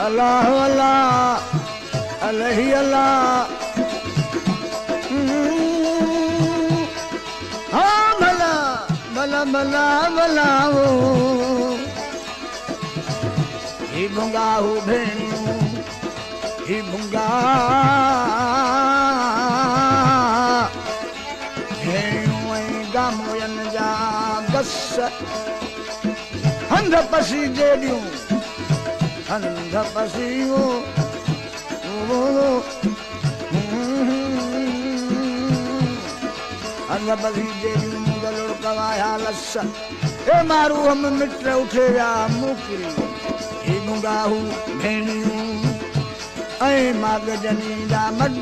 अल्लाह अल्लाह अलही अल्लाह हाँ भला भला भला भला ही भुंगा हो भेणियूं ही भुंगा भेणियूं ऐं गामोयन जा बस हंध पसी जेडियूं हंध पसियो हंध पसी जेडियूं मुगल कवाया लस ए मारू हम मिट उठे विया मुकरी ही मुंगाहू भेणियूं ऐं मागजनी जा मड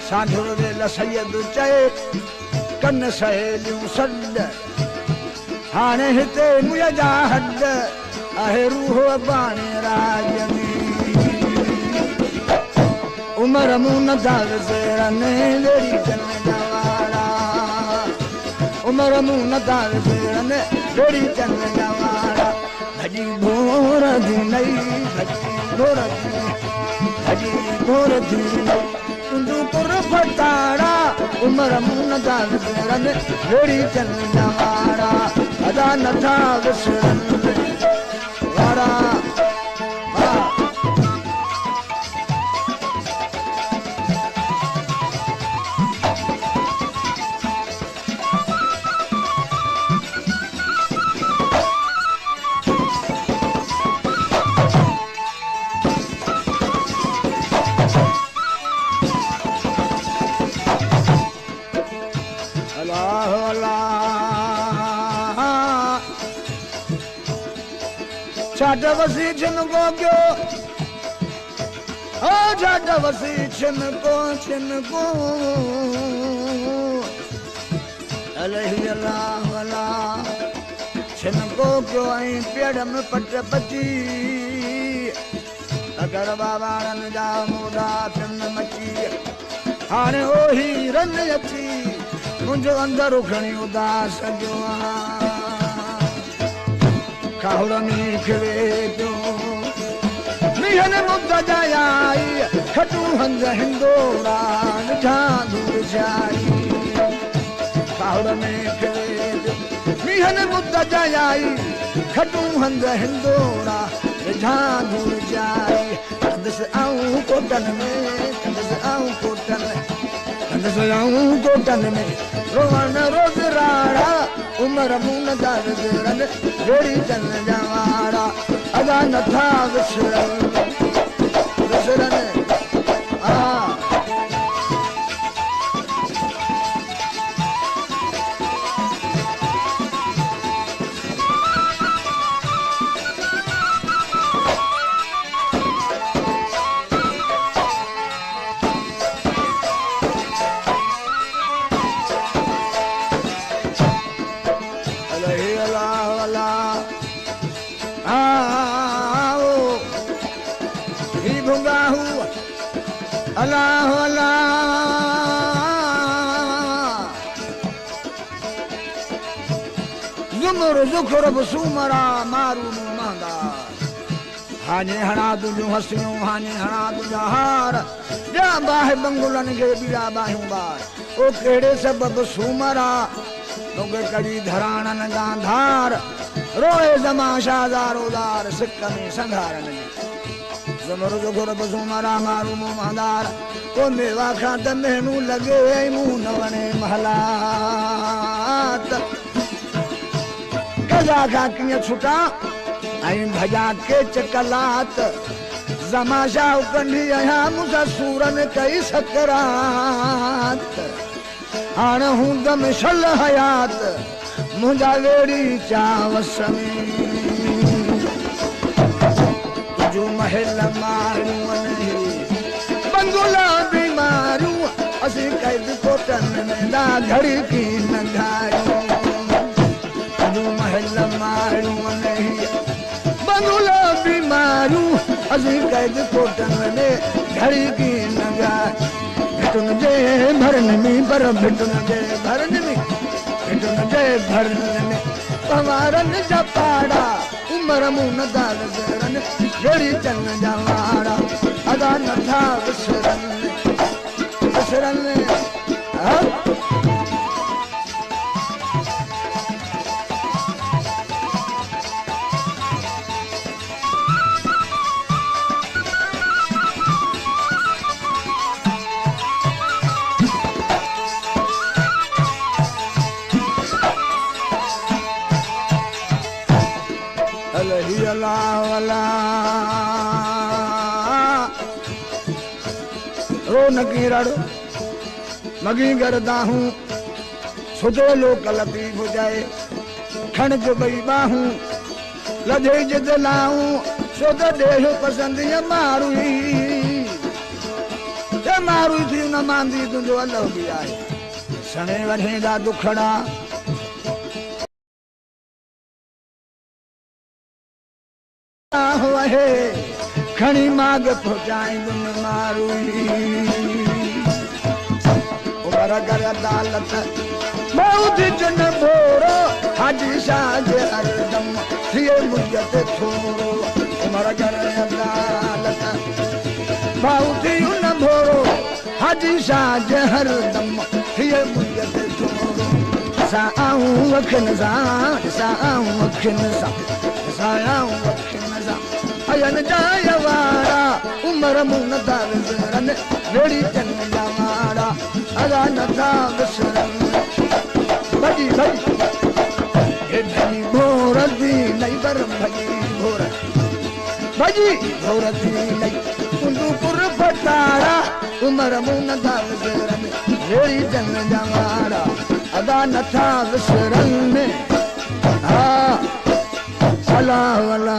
साधुर वेल सैयद चए कन सहेलियूं सॾ हाणे हिते मुंहिंजा जा हड आहे रूह बाणे राज में उमर मूं न दाल सेरने वेड़ी चन जवाड़ा उमर मूं न दाल सेरने वेड़ी चन जवाड़ा भजी भोर दी नई भजी भोर दी भजी भोर दी तुंदू पुर फटाड़ा उमर मूं न दाल सेरने वेड़ी चन जवाड़ा अदा नथा विसरन वाड़ा छाट वसी छिनको क्यों ओ छाट वसी छिनको छिनको अलही अल्लाह अल्लाह छिनको क्यों ऐं पेड़ में पट पची अगर बाबाड़न जा मोड़ा पिन मची हाणे ओही रन अची मुंहिंजो अंदर खणी उदास जो खाउड़ में खिले पियो मीहन मुद्द जाई खटू हंज हिंदोड़ा निठा दूर जाई खाउड़ में खिले पियो मीहन मुद्द जाई खटू हंज हिंदोड़ा निठा दूर जाई कंदस आऊं कोटन में कंदस आऊं कोटन कंदस आऊं कोटन में रोवन रोज राड़ा उमर मूं न दाल सेरन वेड़ी चन जवाड़ा अदा नथा विसरन विसरन अल्लाह अल्लाह जुमर जुखर बसुमरा मारू मांदा हाने हणा तुझू हसियूं हाने हणा तुझा हार जा बाह बंगुलन के बिया बाहूं बार ओ केड़े सबब सुमरा तोगे कड़ी धराणन गांधार रोए जमाशा दारोदार सिक में संधारन जुमर जुखर बसुमरा मारू मांदार ओ मेवा खात मेनू लगे मुंह न वणे महलात कजा खा किए छुटा आई भजा के चकलात जमाशा कंढी आया मुसा सूरन कई सकरात हाण हूं दम शल हयात मुंजा वेड़ी चावस में तुझू महल मारू नहीं बंगुला बीमारू असी कैद कोटन में ना घड़ी की नंगारू तुझू महल मारू नहीं बंगुला बीमारू असी कैद कोटन में घड़ी की नंगारू भिटुन जे भरन में पर भिटुन जे भरन में भिटुन जे भरन पवारन जपाड़ा उमर मुन दाल जरन वेड़ी चन जवाड़ा अदा नथा विसरन विसरन रो नकी रड़ मगी करदा हूँ सुधो लोक लती बुझाए खणक बई बाहूं लधे जिद लाऊं सुध देह पसंद ये मारू थी न मांदी तुझो अल्लाह भी आए सने वठेगा दुखड़ा है खणी माग पहुंचाई दुन मारू उमर कर अदालत बहुत जन बोरो हाजी शाह हरदम थिए मुझत थोरो उमर कर अदालत बहुत उन भोरो हाजी शाह हरदम थिए मुझत थोरो साऊं अखन साऊं अखन साऊं अखन अयन जाय वारा उमर मुन दाल जरन वेड़ी चन जवाड़ा अदा नथा विसरन भजी भजी हे धनी भोर दी नहीं पर भजी भोर दी नहीं कुंदूपुर पटाड़ा उमर मुन दाल जरन वेड़ी चन जवाड़ा अदा नथा विसरन आ अला वला